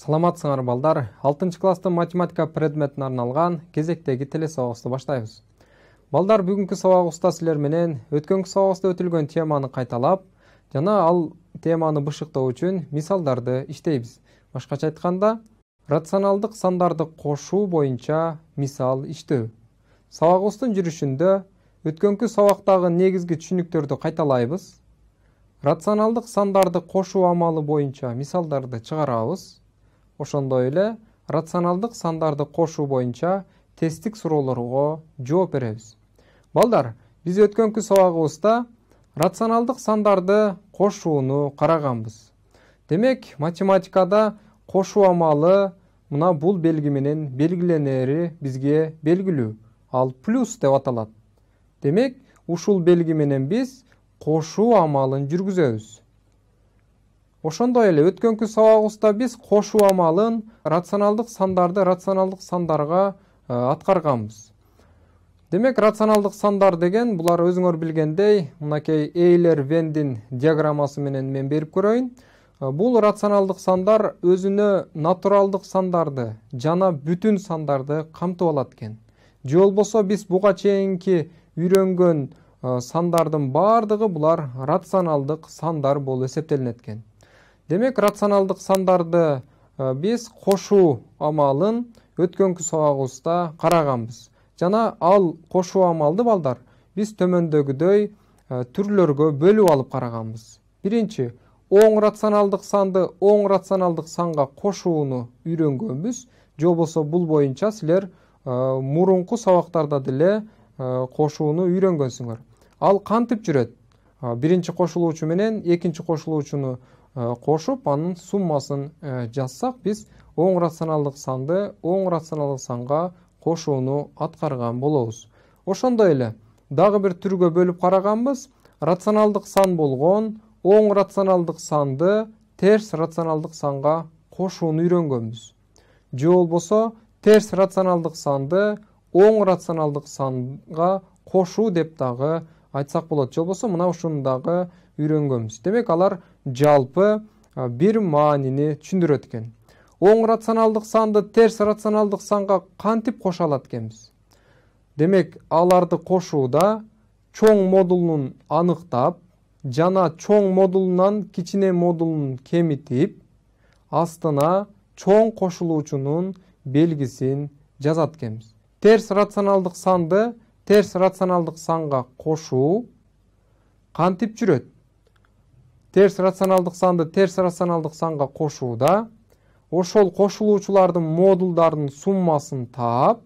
Саламатсыңар балдар, 6 класстын математика предметине арналган кезектеги телесабакты баштайбыз. Балдар, бүгүнкү сабагыбызда силер менен өткөнкү сабагыбызда өтүлгөн теманы кайталап, жана ал теманы бышыктоо үчүн мисалдарды иштейбиз. Башкача айтканда, рационалдык сандарды кошуу боюнча мисал иштөө. Сабагыбыздын жүрүшүндө өткөнкү сабактагы негизги түшүнүктөрдү кайталайбыз. Рационалдык сандарды кошуу амалы боюнча мисалдарды чыгарабыз. Ошондой эле рационалдык сандарды кошуу боюнча тесттик суроолорго жооп беребиз. Балдар, биз өткөнкү сабагыбызда рационалдык сандарды кошууну караганбыз. Демек, математикада кошуу амалы мына бул белги менен белгиленери бизге белгилүү. Ал плюс деп аталат. Демек, ушул белги менен биз кошуу амалын жүргүзөбүз. Ошондой эле өткөнкү сабагыбызда биз кошуу амалын рационалдык сандарды рационалдык сандарга аткарганбыз. Демек, рационалдык сандар деген булар өзүңөр билгендей, мынакей Эйлер-Вендин диаграммасы менен мен берип көрөйүн. Бул рационалдык сандар өзүнө натуралдык сандарды жана бүтүн сандарды камтып алат экен. Же болбосо биз буга чейинки үйрөнгөн сандардын баардыгы булар рационалдык сандар болуп эсептелинет экен. Демек, рационалдык сандарды биз кошуу амалын өткөнкү сабагыбызда караганбыз. Жана ал кошуу амалды балдар биз төмөндөгүдөй түрлөргө бөлүп алып караганбыз. Биринчи, оң рационалдык санды оң рационалдык санга кошууну үйрөнгөнбүз. Же болбосо бул боюнча силер мурунку сабактарда деле кошууну үйрөнгөнсүңөр. Ал кантип жүрөт? Биринчи кошулуучу менен экинчи кошулуучуну кошуп, анын суммасын жазсак, биз оң рационалдык санды оң рационалдык санга кошууну аткарган болобуз. Ошондой эле дагы бир түргө бөлүп караганбыз. Рационалдык сан болгон оң рационалдык санды терс рационалдык санга кошууну үйрөнгөнбүз. Же болбосо терс рационалдык санды оң рационалдык санга кошуу деп дагы айтсак болот. Же болбосо мына ушуну дагы үйрөнгөнбүз. Демек, алар жалпы бир маанини түшүндүрөт экен. Оң рационалдык санды терс рационалдык санга кантип кошо алат экенбиз? Демек, аларды кошууда чоң модулун аныктап, жана чоң модулунан кичине модулун кемитип, астына чоң кошулуучунун белгисин жазат экенбиз. Терс рационалдык санды терс рационалдык санга кошуу кантип жүрөт? Терс рационалдык санды терс рационалдык санга кошууда ошол кошулуучулардын модулдарынын суммасын таап,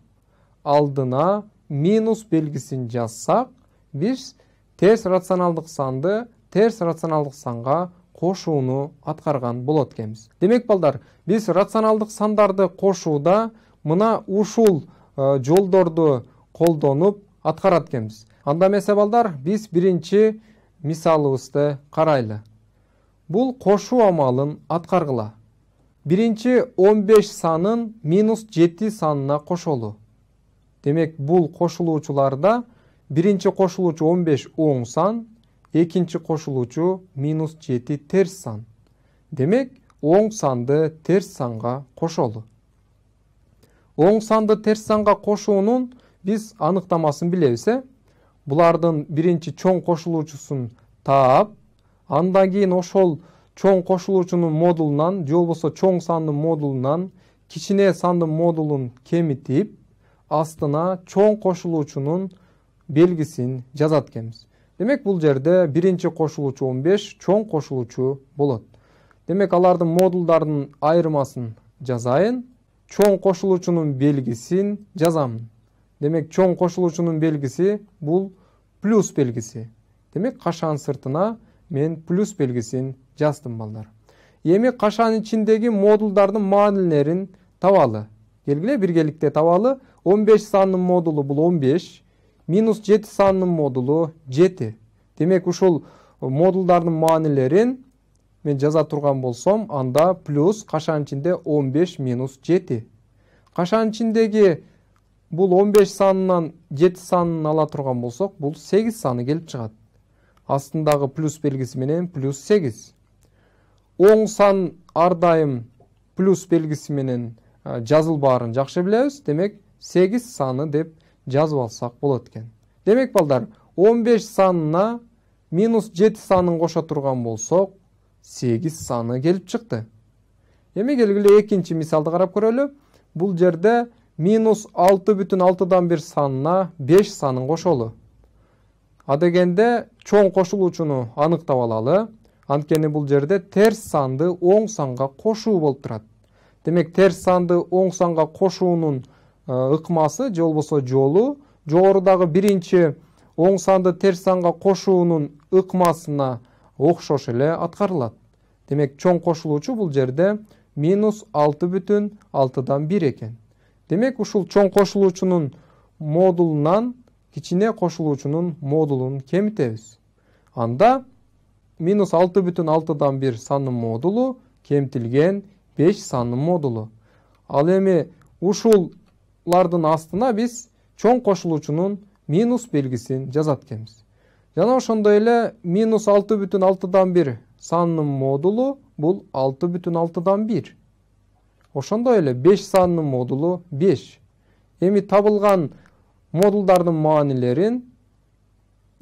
алдына минус белгисин жазсак, биз терс рационалдык санды терс рационалдык санга кошууну аткарган болот экенбиз. Демек, балдар, биз рационалдык сандарды кошууда мына ушул жолдорду колдонуп аткарат экенбиз. Анда эмесе, балдар, биз биринчи мисалыбызды карайлы. Бул кошуу амалын аткаргыла. Биринчи 15 санын минус 7 санына кошолу. Демек, бул кошулуучуларда биринчи кошулуучу 15 оң сан, экинчи кошулуучу минус 7 терс сан. Демек, оң санды терс санга кошолу. Оң санды терс санга кошуунун биз аныктамасын билебиз. Булардын биринчи чоң кошулуучусун таап, андан кийин ошол чоң кошулуучунун модулунан, же болбосо чоң сандын модулунан кичине сандын модулун кемитип, астына чоң кошулуучунун белгисин жазат экенбиз. Демек, бул жерде биринчи кошулуучу 15, чоң кошулуучу болот. Демек, алардын модулдарынын айырмасын жазайын, чоң кошулуучунун белгисин жазамын. Демек, чоң кошулуучунун белгиси бул плюс белгиси. Демек, кашанын сыртына мен плюс белгисин жаздым, балдар. Эми кашанын ичиндеги модулдардын маанилерин табалы. Келгиле, биргеликте табалы. 15 санынын модулу бул 15, минус 7 санынын модулу 7. Демек, ушул модулдардын маанилерин мен жаза турган болсом, анда плюс кашанын ичинде 15 минус 7. Кашанын ичиндеги бул 15 санынан 7 санын ала турган болсок, бул 8 саны келип чыгат. Астындагы плюс белгиси менен плюс 8. Оң сан ар дайым плюс белгиси менен жазылбаарын жакшы билебиз. Демек 8 саны деп жазып алсак болот экен. Демек балдар 15 санына минус 7 санын кошо турган болсок 8 саны келип чыкты. Эми келгиле экинчи мисалды карап көрөлү. Бул жерде минус 6,6дан 1 санына 5 санын кошолу. Адегенде чоң кошулуучуну аныктап алалы. Анткени бул жерде терс санды оң санга кошуу болуп турат. Демек терс санды оң санга кошуунун ыкмасы же болбосо жолу жогорудагы биринчи оң санды терс санга кошуунун ыкмасына окшош эле аткарылат. Демек чоң кошулуучу бул жерде минус 6,6дан 1 экен. Демек ушул чоң кошулуучунун модулунан кичине кошулуучунун модулун кемитебиз. Анда минус 6,6дан 1 санын модулу кемтилген 5 санын модулу. Ал эми ушулардын астына биз чоң кошулуучунун минус белгисин жазат экенбиз. Жана ошондой эле минус 6,6дан 1 санын модулу бул 6,6дан 1. Ошондой эле 5 санын модулу 5. Эми табылган модулдардын маанилерин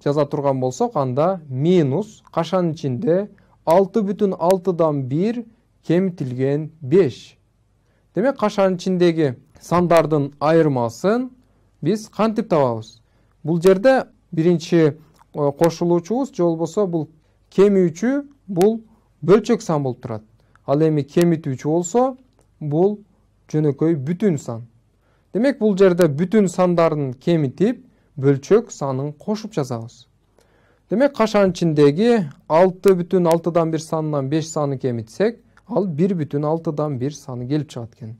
жаза турган болсок, анда минус кашанын ичинде 6,6дан 1 кемитилген 5. Демек кашанын ичиндеги сандардын айырмасын биз кантип табабыз? Бул жерде биринчи кошулуучубуз же болбосо бул кемүүчү бул бөлчөк сан болуп турат. Ал эми кемитүүчү болсо бул жөнөкөй бүтүн сан. Демек бул жерде бүтүн сандарын кемитип бөлчөк санын кошуп жазабыз. Демек кашанын ичиндеги 6,6дан 1 санынан 5 саны кемитсек, ал 1,6дан 1 саны келип чыгат экен.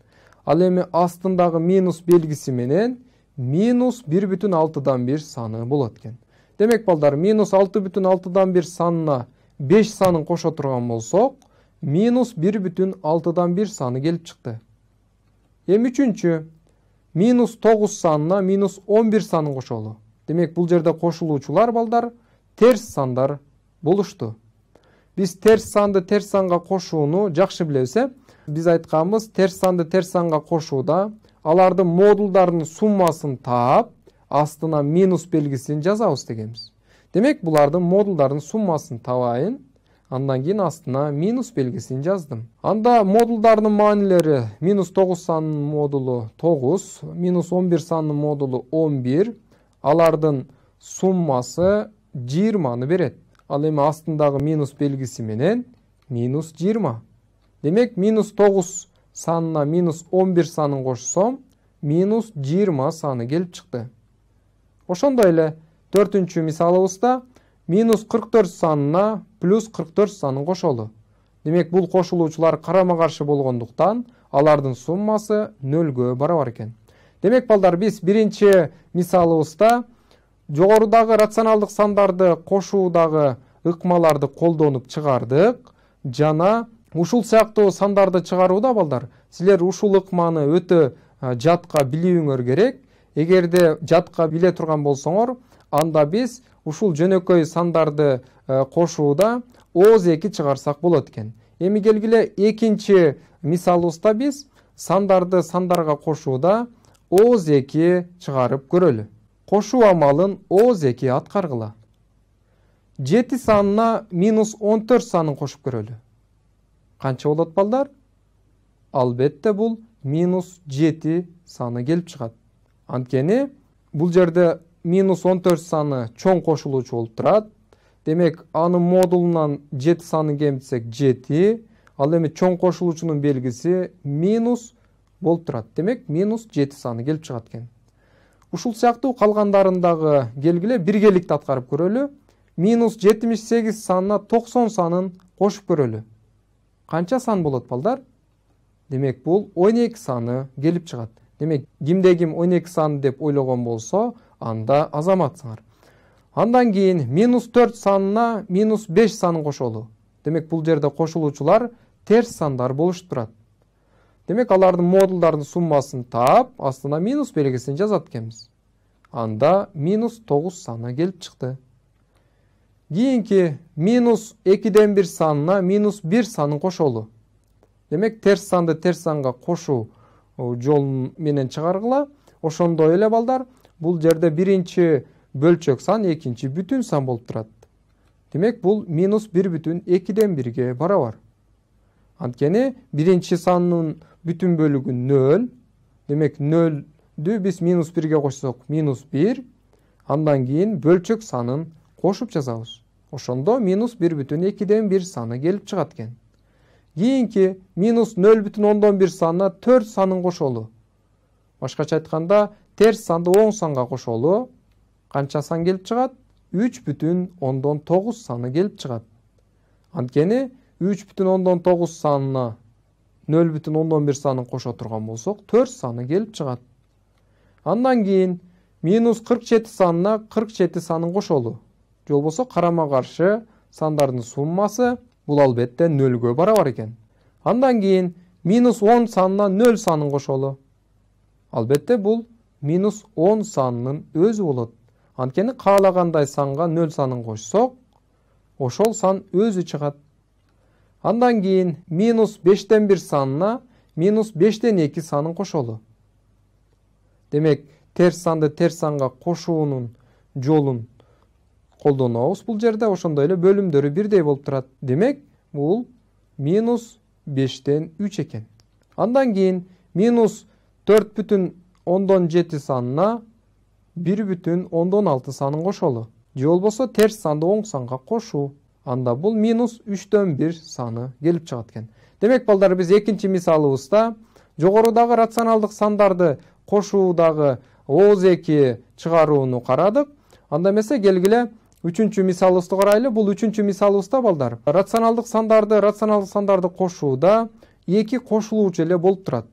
Ал эми астындагы минус белгиси менен минус 1,6дан 1 саны болот экен. Демек балдар, минус 6,6дан 1 санына 5 санын кошо турган болсок, минус 1,6дан 1 саны келип чыкты. Эми үчүнчү, минус 9 санына минус 11 санын кошолу. Демек бул жерде кошулуучулар балдар терс сандар болушту. Биз терс санды терс санга кошууну жакшы билебиз. Биз айтканбыз, терс санды терс санга кошууда алардын модулдарынын суммасын таап, астына минус белгисин жазабыз дегенбиз. Демек булардын модулдарынын суммасын табайын, андан кийин астына минус белгисин жаздым. Анда модулдарынын маанилери минус 9 санынын модулу 9, минус 11 санынын модулу 11, алардын суммасы 20-ны берет. Ал эми астындагы минус белгиси менен минус 20. Демек минус 9 санына минус 11 санын кошсом, минус 20 саны келип чыкты. Ошондой эле 4-чү мисалыбызда минус 44 санына плюс 44 санын кошолу. Демек бул кошулуучулар карама-каршы болгондуктан алардын суммасы 0-гө барабар экен. Демек балдар, биз биринчи мисалыбызда жогорудагы рационалдык сандарды кошуудагы ыкмаларды колдонуп чыгардык. Жана ушул сыяктуу сандарды чыгарууда балдар, силер ушул ыкманы өтө жатка билүүңөр керек. Эгерде жатка биле турган болсоңор, анда биз ушул жөнөкөй сандарды кошууда O2 чыгарсак болот экен. Эми келгиле экинчи мисалыбызда биз сандарды сандарга кошууда O2 чыгарып көрөлү. Кошуу амалын O2 аткаргыла. 7 санына минус 14 санын кошуп көрөлү. Канча болот балдар? Албетте бул минус 7 саны келип чыгат. Анткени бул жерде минус 14 саны чоң кошулуучу болуп турат. Демек анын модулунан 7 саны кемитсек 7, ал эми чоң кошулуучунун белгиси минус болуп турат. Демек минус 7 саны келип чыгат экен. Ушул сыяктуу калгандарындагы келгиле биргеликти аткарып көрөлү. Минус 78 санына 90 санын кошуп көрөлү. Канча сан болот балдар? Демек бул 12 саны келип чыгат. Демек кимде ким 12 сан деп ойлогон болсо, анда азаматсыңар. Андан кийин минус 4 санына минус 5 санын кошолу. Демек бул жерде кошулуучулар терс сандар болуштуп турат. Демек алардын модулдардын суммасын таап, астына минус белгисин жазат экенбиз. Анда минус 9 саны келип чыкты. Кийинки минус 2ден 1 санына минус 1 санын кошолу. Демек терс санды терс санга кошуу жол менен чыгаргыла. Ошондой эле балдар, бул жерде биринчи бөлчөк сан, экинчи бүтүн сан болуп турат. Демек бул минус 1,2ден 1ге барабар. Анткени биринчи санын бүтүн бөлүгү 0. Демек 0ді биз минус 1ге кошсок минус 1. Андан кийин бөлчөк санын кошуп жазабыз. Ошондо минус 1,2ден 1 саны келип чыгат экен. Кийинки минус 0,1 санына 4 санын кошолу. Башкача айтканда, терс санды оң санга кошолу. Канча сан келип чыгат? 3,9 саны келип чыгат. Анткени 3,9 санына 0,1 санын кошо турган болсок, 4 саны келип чыгат. Андан кийин минус 47 санына 47 санын кошолу. Же болбосо карама каршы сандардын суммасы бул албетте 0ге барабар экен. Андан кийин минус 10 санына 0 санын кошолу. Албетте бул минус 10 санынын өзү болот. Анткени каалагандай санга 0 санын кошсок, ошол сан өзү чыгат. Андан кийин минус 5ден 1 санына минус 5ден 2 санын кошолу. Демек, терс санды терс санга кошуунун жолун колдонобуз бул жерде. Ошондой эле бөлүмдөрү бирдей болуп турат. Демек, бул минус 5ден 3 экен. Андан кийин минус 4,7 санына 1,6 санын кошолу. Же болбосо терс санды оң санга кошуу. Анда бул минус 3дөн 1 саны келип чыгат экен. Демек балдар, биз экинчи мисалыбызда жогорудагы рационалдык сандарды кошуудагы ооз-2 чыгарууну карадык. Анда эмесе келгиле үчүнчү мисалыбызды карайлы. Бул үчүнчү мисалыбызда балдар, рационалдык сандарды кошууда 2 кошулуучу эле болуп турат.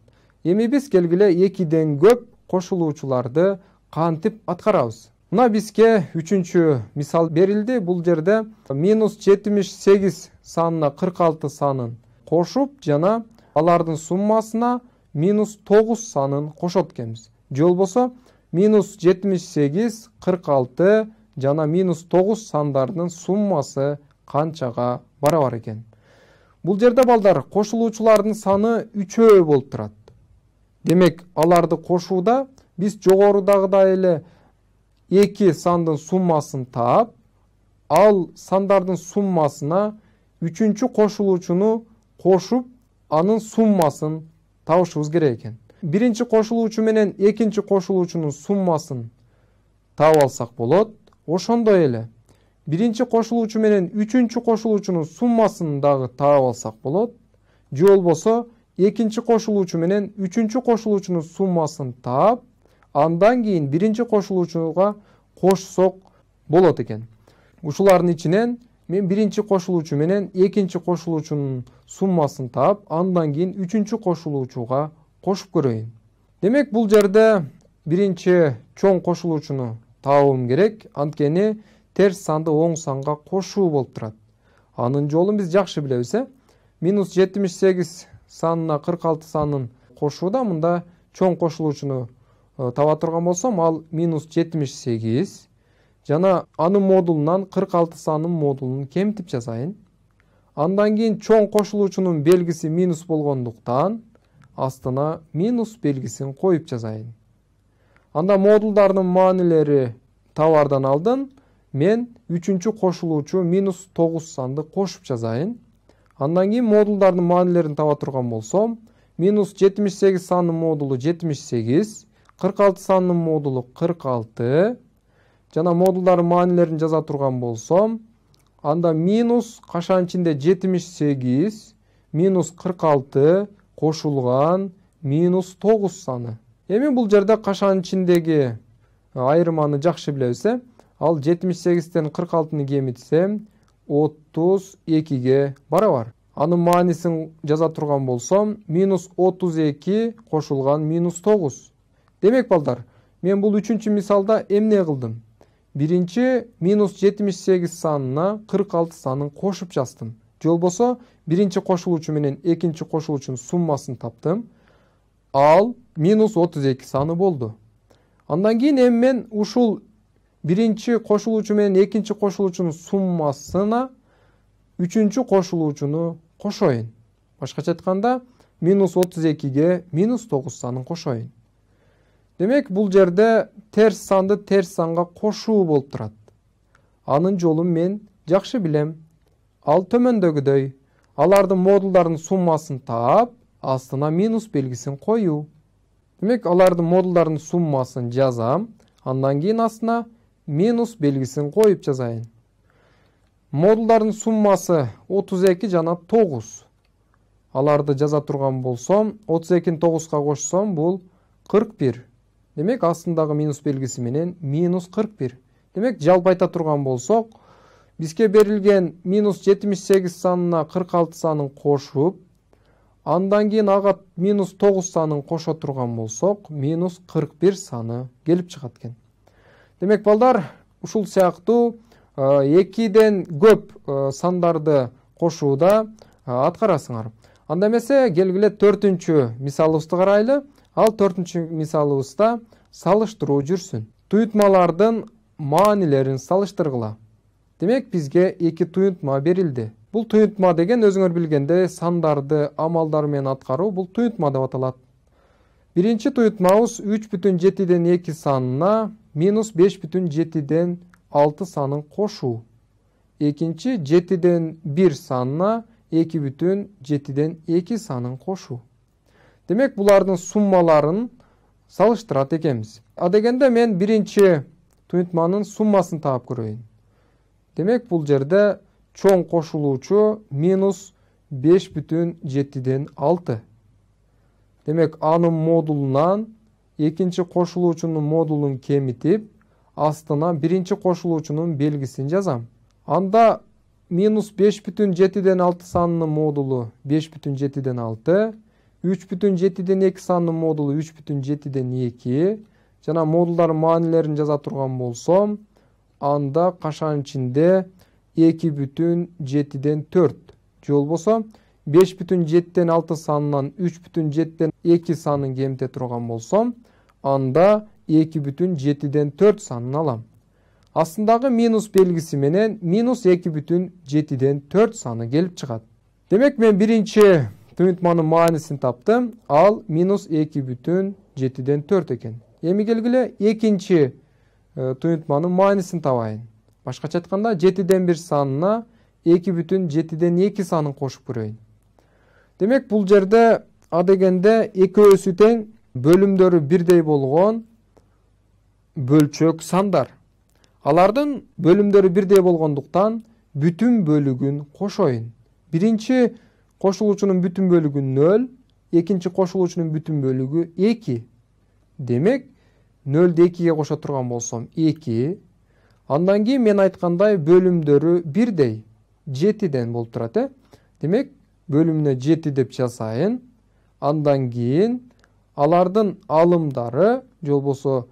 Эми биз келгиле 2ден көп кошулуучуларды кантип аткарабыз? Мына бизге үчүнчү мисал берилди. Бул жерде минус 78 санына 46 санын кошуп, жана алардын суммасына минус 9 санын кошот экенбиз. Же болбосо минус 78, 46 жана минус 9 сандарынын суммасы канчага барабар экен? Бул жерде балдар, кошулуучулардын саны 3 болуп турат. Демек, аларды кошууда биз жогорудагыдай эле 2 сандын суммасын таап, ал сандардын суммасына үчүнчү кошулуучуну кошуп, анын суммасын табышыбыз керек экен. Биринчи кошулуучу менен экинчи кошулуучунун суммасын таап алсак болот. Ошондой эле биринчи кошулуучу менен үчүнчү кошулуучунун суммасын дагы таап алсак болот. Же болбосо экинчи кошулуучу менен үчүнчү кошулуучунун суммасын таап, андан кийин биринчи кошулуучуга кошсок болот экен. Ушулардын ичинен мен биринчи кошулуучу менен экинчи кошулуучунун суммасын таап, андан кийин үчүнчү кошулуучуга кошуп көрөйүн. Демек, бул жерде биринчи чоң кошулуучуну таабым керек. Анткени терс санды оң санга кошуу болуп турат. Анын жолун биз жакшы билебиз. Минус 78 санына 46 санын кошууда мында чоң кошулуучуну таба турган болсом, ал минус 78 жана анын модулунан 46 санын модулун кемитип жазайын. Андан кийин чоң кошулуучунун белгиси минус болгондуктан астына минус белгисин коюп жазайын. Анда модулдардын маанилери табаардан алдын мен үчүнчү кошулуучу минус 9 санды кошуп жазайын. Андан кийин модулдардын маанилерин таба турган болсом, минус 78 санын модулу 78, 46 санын модулу 46, жана модулдардын маанилерин жаза турган болсом, анда минус кашанын ичинде 78, минус 46 кошулган минус 9 саны. Эми бул жерде кашанын ичиндеги айырманы жакшы билебиз. Ал 78ден 46-ны кемитсем 32ге барабар. Анын маанисин жаза турган болсом, минус 32 кошулган минус 9. Демек балдар, мен бул үчүнчү мисалда эмне кылдым? Биринчи минус 78 санына 46 санын кошуп жаздым. Же болбосо биринчи кошулуучу менен экинчи кошулуучунун суммасын таптым. Ал минус 32 саны болду. Андан кийин эми мен ушул биринчи кошулуучу менен экинчи кошулуучунун суммасына үчүнчү кошулуучуну кошоюн. Башкача айтканда, минус 32-ге минус 9 санын кошоюн. Демек, бул жерде терс санды терс санга кошуу болуп турат. Анын жолун мен жакшы билем. Ал төмөндөгүдөй. Алардын модулдардын суммасын таап, астына минус белгисин коюу. Демек, алардын модулдардын суммасын жазам, андан кийин астына минус белгисин коюп жазайын. Модулдардын суммасы 32 жана 9. Аларды жаза турган болсом, 32-ни 9-га кошсом, бул 41. Демек, астындагы минус белгиси менен минус 41. Демек, жалпы айта турган болсок, бизге берилген минус 78 санына 46 санын кошуп, андан кийин ага минус 9 санын кошо турган болсок, минус 41 саны келип чыгат экен. Демек, балдар, ушул сыяктуу 2ден көп сандарды кошууда аткарасыңар. Анда эмесе, келгиле 4-чү мисалыбызды карайлы. Ал 4-чү мисалыбызда салыштыруу жүрсүн. Туютмалардын маанилерин салыштыргыла. Демек, бизге 2 туютма берилди. Бул туютма деген өзүңөр билгендей сандарды амалдар менен аткаруу, бул туютма деп аталат. Биринчи туютмабыз 3,7-ден 2 санына минус 5,7-ден 6 санын кошуу. Экинчи 7-ден 1 санына 2,7-ден 2 санын кошуу. Демек, булардын суммаларын салыштырат экенбиз. А дегенде мен биринчи туютманын суммасын таап көрөйүн. Демек, бул жерде чоң кошулуучу минус 5,7-ден 6. Демек, анын модулунан экинчи кошулуучунун модулун кемитип, астына биринчи кошулуучунун белгисин жазам. Анда минус 5,7-ден 6 санынын модулу 5,7-ден 6, 3,7-ден 2 санынын модулу 3,7-ден 2, жана модулдардын маанилерин жаза турган болсом, анда кашанын ичинде 2,7-ден 4. Же болбосо 5,7-ден 6 санынан 3,7-ден 2 санын кемите турган болсом, анда 2,7-ден 4 санын алам. Астындагы минус белгиси менен минус 2,7-ден 4 саны келип чыгат. Демек, мен биринчи туютманын маанисин таптым. Ал минус 2,7-ден 4 экен. Эми келгиле экинчи туютманын маанисин табайын. Башкача айтканда, 7-ден 1 санына 2,7-ден 2 санын кошуп көрөйүн. Демек, бул жерде а дегенде экөөсү тең, бөлүмдөрү бирдей болгон бөлчөк сандар. Алардын бөлүмдөрү бирдей болгондуктан бүтүн бөлүгүн кошоюн. Биринчи кошулуучунун бүтүн бөлүгү 0, экинчи кошулуучунун бүтүн бөлүгү 2. Демек, 0-ды 2-ге кошо турган болсом 2. Андан кийин мен айткандай бөлүмдөрү бирдей, 7-ден болуп турат. Демек, бөлүмүнө 7 деп жазайын. Андан кийин алардын алымдары, же болбосо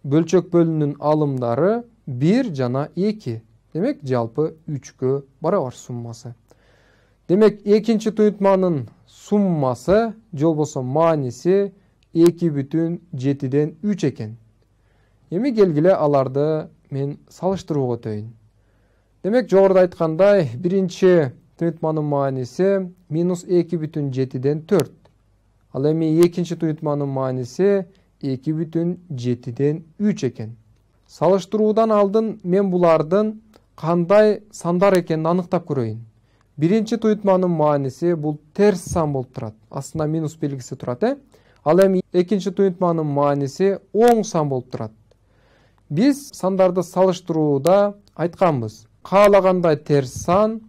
бөлчөк бөлүмүнүн алымдары 1 жана 2. Демек, жалпы 3-кө барабар суммасы. Демек, экинчи туютманын суммасы, же болбосо мааниси 2,7-ден 3 экен. Эми келгиле аларды мен салыштырууга өтөйүн. Демек, жогоруда айткандай, биринчи туютманын мааниси минус 2,7-ден 4. Ал эми экинчи туютманын мааниси 2,7-ден 3 экен. Салыштыруудан алдын мен булардын кандай сандар экенин аныктап көрөйүн. Биринчи туютманын мааниси бул терс сан болуп турат. Астында минус белгиси турат. Ал эми экинчи туютманын мааниси оң сан болуп турат. Биз сандарды салыштырууда айтканбыз. Каалагандай терс сан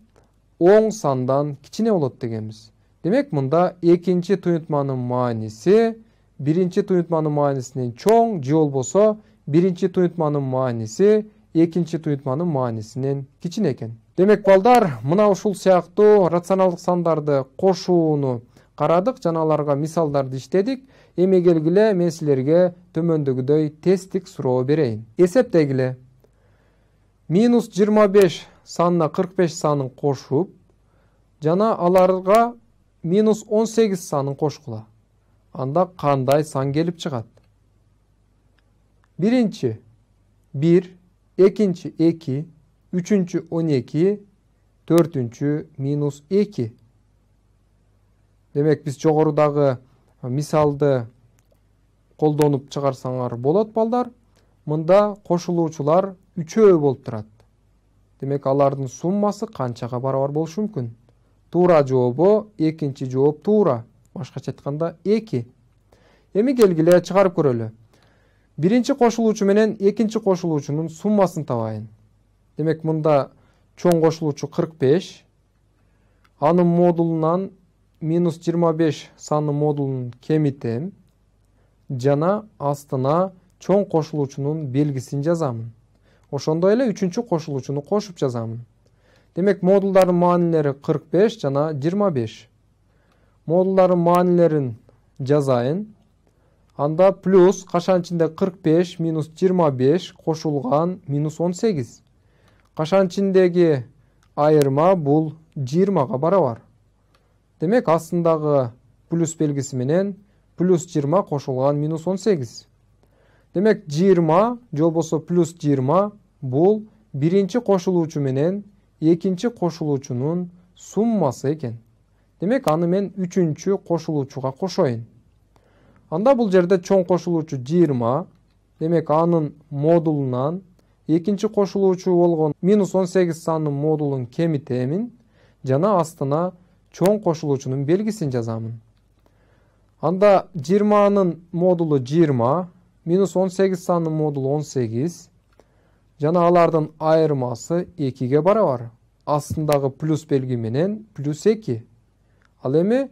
оң сандан кичине болот дегенбиз. Демек, мында экинчи туютманын мааниси биринчи туютманын маанисинен чоң, же болбосо биринчи туютманын мааниси экинчи туютманын маанисинен кичине экен. Демек, балдар, мына ушул сыяктуу рационалдык сандарды кошууну карадык, жана аларга мисалдарды иштедик. Эми келгиле мен силерге төмөндөгүдөй тесттик суроо берейин. Эсептегиле. Минус 25 санына 45 санын кошуп, жана аларга минус 18 санын кошкула. Анда кандай сан келип чыгат? Биринчи 1, экинчи 2, үчүнчү 12, төртүнчү минус 2. Демек биз жогорудагы мисалды колдонуп чыгарсаңар болот балдар. Мында кошулуучулар үчөө болуп турат. Демек алардын суммасы канчага барабар болушу мүмкүн? Туура жообу экинчи жооп туура. Башкача айтканда 2. Эми келгиле чыгарып көрөлү. Биринчи кошулуучу менен экинчи кошулуучунун суммасын табайын. Демек мында чоң кошулуучу 45. Анын модулунан минус 25 санын модулун кемитем. Жана астына чоң кошулуучунун белгисин жазамын. Ошондой эле үчүнчү кошулуучуну кошуп жазамын. Демек модулдардын маанилери 45 жана 25. Модулдардын маанилерин жазайын. Анда плюс кашанын ичинде 45 минус 25 кошулган минус 18. Кашанын ичиндеги айырма бул 20га барабар. Демек астындагы плюс белгиси менен плюс 20 кошулган минус 18. Демек 20 же болбосо плюс 20 бул биринчи кошулуучу менен экинчи кошулуучунун суммасы экен. Демек аны мен үчүнчү кошулуучуга кошоюн. Анда бул жерде чоң кошулуучу 20. Демек анын модулунан экинчи кошулуучу болгон минус 18 санын модулун кемитемин жана астына чоң кошулуучунун белгисин жазамын. Анда 20-нын модулу 20, минус 18 санын модулу 18, жана алардын айырмасы 2ге барабар. Астындагы плюс белги менен плюс 2. Ал эми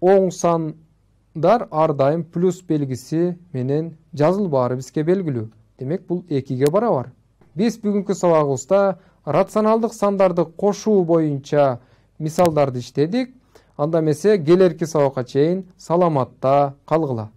оң сандар ар дайым плюс белгиси менен жазылбаары бизге белгилүү. Демек бул 2ге барабар. Биз бүгүнкү сабагыбызда рационалдык сандарды кошуу боюнча мисалдарды иштедик. Анда эмесе келерки сабакка чейин саламатта калгыла.